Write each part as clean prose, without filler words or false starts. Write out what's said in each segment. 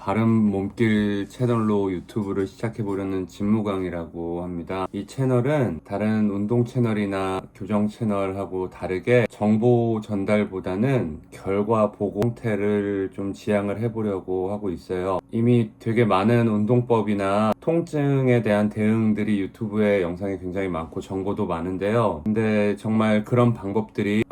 바른 몸길 채널로 유튜브를 시작해보려는 진무강이라고 합니다. 이 채널은 다른 운동 채널이나 교정 채널하고 다르게 정보 전달보다는 결과 보고 형태를 좀 지향을 해보려고 하고 있어요. 이미 되게 많은 운동법이나 통증에 대한 대응들이 유튜브에 영상이 굉장히 많고 정보도 많은데요. 근데 정말 그런 방법들이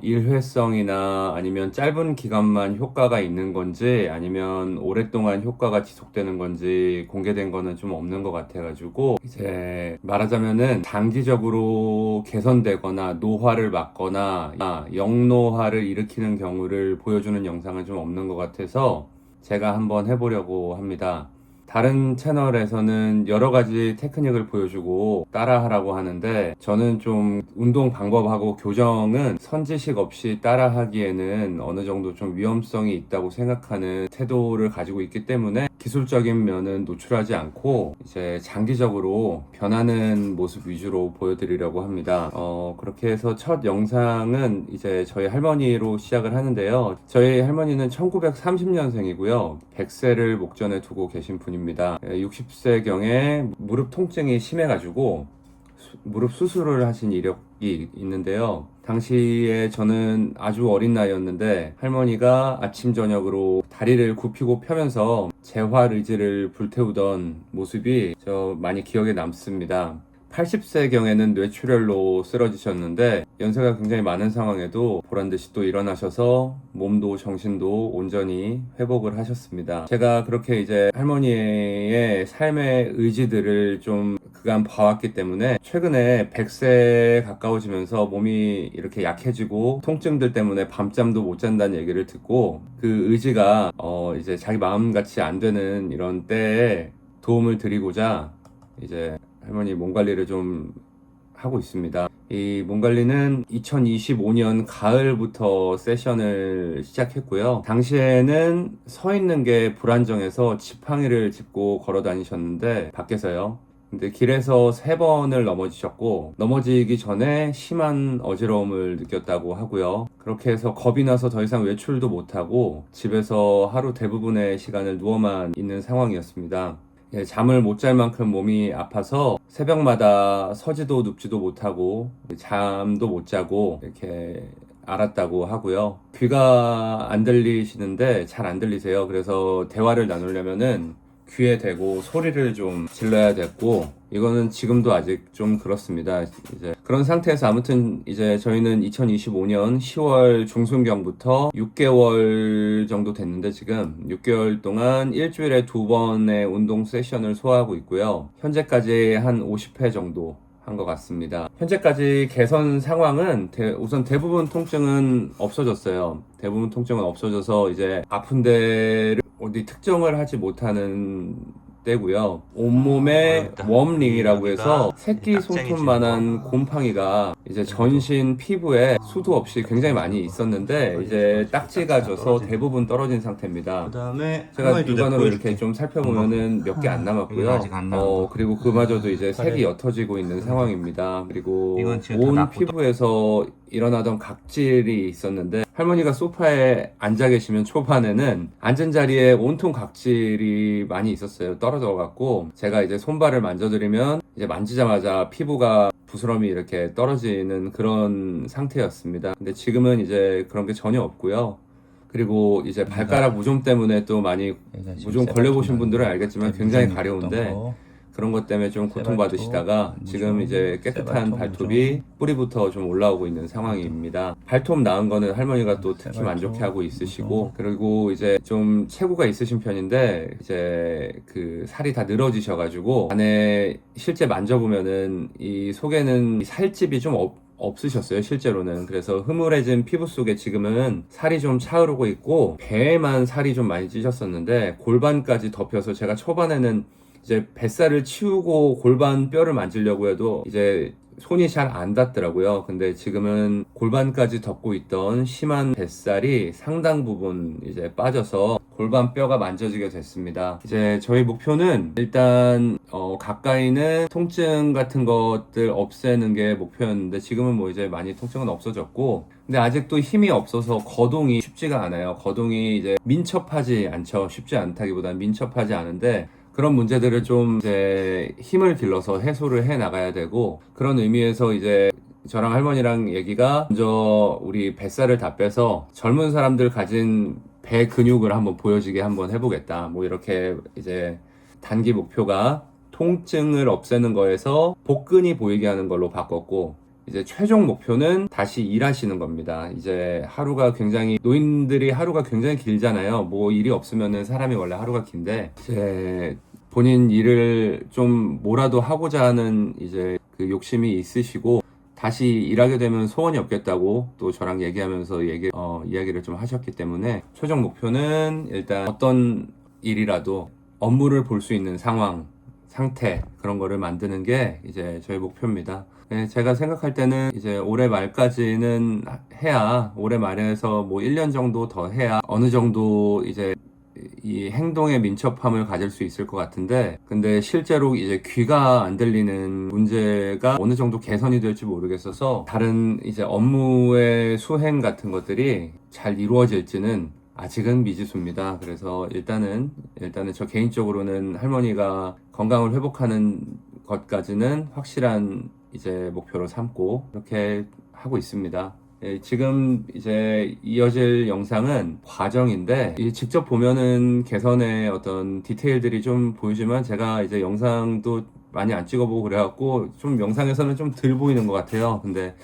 일회성이나 아니면 짧은 기간만 효과가 있는 건지 아니면 오랫동안 효과가 지속되는 건지 공개된 거는 좀 없는 것 같아가지고 이제 말하자면은 장기적으로 개선되거나 노화를 막거나 역노화를 일으키는 경우를 보여주는 영상은 좀 없는 것 같아서 제가 한번 해보려고 합니다. 다른 채널에서는 여러 가지 테크닉을 보여주고 따라하라고 하는데 저는 좀 운동 방법하고 교정은 선지식 없이 따라하기에는 어느 정도 좀 위험성이 있다고 생각하는 태도를 가지고 있기 때문에 기술적인 면은 노출하지 않고 이제 장기적으로 변하는 모습 위주로 보여드리려고 합니다. 그렇게 해서 첫 영상은 이제 저희 할머니로 시작을 하는데요. 저희 할머니는 1930년생이고요. 100세를 목전에 두고 계신 분입니다. 60세경에 무릎 통증이 심해가지고 무릎 수술을 하신 이력이 있는데요. 당시에 저는 아주 어린 나이였는데 할머니가 아침 저녁으로 다리를 굽히고 펴면서 재활 의지를 불태우던 모습이 저 많이 기억에 남습니다. 80세경에는 뇌출혈로 쓰러지셨는데 연세가 굉장히 많은 상황에도 보란듯이 또 일어나셔서 몸도 정신도 온전히 회복을 하셨습니다. 제가 그렇게 이제 할머니의 삶의 의지들을 좀 그간 봐왔기 때문에 최근에 100세에 가까워지면서 몸이 이렇게 약해지고 통증들 때문에 밤잠도 못 잔다는 얘기를 듣고 그 의지가 이제 자기 마음같이 안 되는 이런 때에 도움을 드리고자 이제 할머니 몸 관리를 좀 하고 있습니다. 이 몸 관리는 2025년 가을부터 세션을 시작했고요. 당시에는 서 있는 게 불안정해서 지팡이를 짚고 걸어 다니셨는데 밖에서요. 근데 길에서 3번을 넘어지셨고 넘어지기 전에 심한 어지러움을 느꼈다고 하고요. 그렇게 해서 겁이 나서 더 이상 외출도 못하고 집에서 하루 대부분의 시간을 누워만 있는 상황이었습니다. 잠을 못 잘 만큼 몸이 아파서 새벽마다 서지도 눕지도 못하고 잠도 못 자고 이렇게 앓았다고 하고요. 귀가 안 들리시는데 잘 안 들리세요. 그래서 대화를 나누려면은 귀에 대고 소리를 좀 질러야 됐고 이거는 지금도 아직 좀 그렇습니다. 이제 그런 상태에서 아무튼 이제 저희는 2025년 10월 중순경부터 6개월 정도 됐는데 지금 6개월 동안 일주일에 2번의 운동 세션을 소화하고 있고요. 현재까지 한 50회 정도 한 것 같습니다. 현재까지 개선 상황은 우선 대부분 통증은 없어졌어요. 대부분 통증은 없어져서 이제 아픈 데를 어디 특정을 하지 못하는 때고요. 온몸에 웜링이라고 해서 새끼 손톱만한 곰팡이가 이제 전신 피부에 수도 없이 굉장히 많이 있었는데 이제 딱지가 져서 대부분 떨어진 상태입니다. 그다음에 제가 육안으로 이렇게 좀 살펴보면은 몇 개 안 남았고요. 그리고 그마저도 이제 색이 옅어지고 있는 상황입니다. 그리고 온 피부에서 일어나던 각질이 있었는데 할머니가 소파에 앉아 계시면 초반에는 앉은 자리에 온통 각질이 많이 있었어요. 떨어져 갖고 제가 이제 손발을 만져드리면 이제 만지자마자 피부가 부스럼이 이렇게 떨어지는 그런 상태였습니다. 근데 지금은 이제 그런 게 전혀 없고요. 그리고 이제 발가락 무좀 때문에 또 많이 무좀 걸려보신 분들은 알겠지만 굉장히 가려운데 그런 것 때문에 좀 고통받으시다가 지금 이제 깨끗한 발톱이 뿌리부터 좀 올라오고 있는 상황입니다. 발톱 나은 거는 할머니가 또 특히 만족해하고 있으시고 그리고 이제 좀 체구가 있으신 편인데 이제 그 살이 다 늘어지셔가지고 안에 실제 만져보면은 이 속에는 살집이 좀 없으셨어요 실제로는. 그래서 흐물해진 피부 속에 지금은 살이 좀 차오르고 있고 배에만 살이 좀 많이 찌셨었는데 골반까지 덮여서 제가 초반에는 이제 뱃살을 치우고 골반 뼈를 만지려고 해도 이제 손이 잘 안 닿더라고요. 근데 지금은 골반까지 덮고 있던 심한 뱃살이 상당 부분 이제 빠져서 골반 뼈가 만져지게 됐습니다. 이제 저희 목표는 일단 가까이는 통증 같은 것들 없애는 게 목표였는데 지금은 뭐 이제 많이 통증은 없어졌고, 근데 아직도 힘이 없어서 거동이 쉽지가 않아요. 거동이 이제 민첩하지 않죠. 쉽지 않다기보다는 민첩하지 않은데, 그런 문제들을 좀 이제 힘을 길러서 해소를 해 나가야 되고, 그런 의미에서 이제 저랑 할머니랑 얘기가 먼저 우리 뱃살을 다 빼서 젊은 사람들 가진 배 근육을 한번 보여지게 한번 해보겠다. 뭐 이렇게 이제 단기 목표가 통증을 없애는 거에서 복근이 보이게 하는 걸로 바꿨고, 이제 최종 목표는 다시 일하시는 겁니다. 이제 하루가 굉장히, 노인들이 하루가 굉장히 길잖아요. 뭐 일이 없으면은 사람이 원래 하루가 긴데, 이제 본인 일을 좀 뭐라도 하고자 하는 이제 그 욕심이 있으시고, 다시 일하게 되면 소원이 없겠다고 또 저랑 얘기하면서 이야기를 좀 하셨기 때문에, 최종 목표는 일단 어떤 일이라도 업무를 볼 수 있는 상황, 상태, 그런 거를 만드는 게 이제 저희 목표입니다. 네, 제가 생각할 때는 이제 올해 말까지는 해야, 올해 말에서 뭐 1년 정도 더 해야 어느 정도 이제 이 행동의 민첩함을 가질 수 있을 것 같은데, 근데 실제로 이제 귀가 안 들리는 문제가 어느 정도 개선이 될지 모르겠어서 다른 이제 업무의 수행 같은 것들이 잘 이루어질지는 아직은 미지수입니다. 그래서 일단은 저 개인적으로는 할머니가 건강을 회복하는 것까지는 확실한 이제 목표로 삼고 이렇게 하고 있습니다. 예, 지금 이제 이어질 영상은 과정인데, 직접 보면은 개선의 어떤 디테일들이 좀 보이지만, 제가 이제 영상도 많이 안 찍어보고 그래갖고 좀 영상에서는 좀 덜 보이는 것 같아요. 근데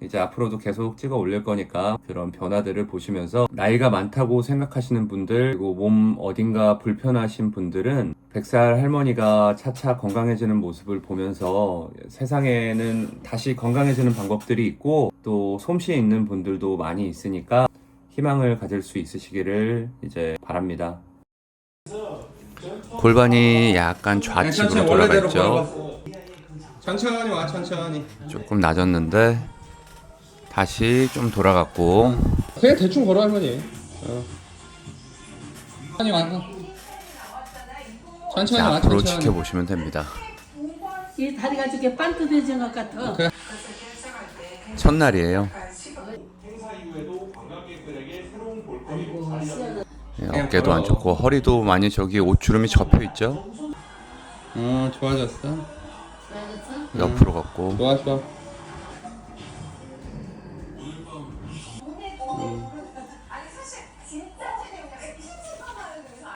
이제 앞으로도 계속 찍어 올릴 거니까 그런 변화들을 보시면서, 나이가 많다고 생각하시는 분들, 그리고 몸 어딘가 불편하신 분들은 100살 할머니가 차차 건강해지는 모습을 보면서 세상에는 다시 건강해지는 방법들이 있고, 또 솜씨 있는 분들도 많이 있으니까 희망을 가질 수 있으시기를 이제 바랍니다. 골반이 약간 좌측으로 돌아가 있죠. 천천히 와, 천천히. 조금 낮았는데 다시 좀 돌아갔고, 그냥 대충 걸어, 할머니. 천천히 와. 천천히 와, 앞으로 천천히. 지켜보시면 됩니다. 이 다리가 저게 반듯해진 것 같아. 그래. 첫날이에요. 네, 어깨도 안 좋고 허리도 많이 저기 옷주름이 접혀 있죠. 좋아졌어. 옆으로 걷고. 좋아, 좋아.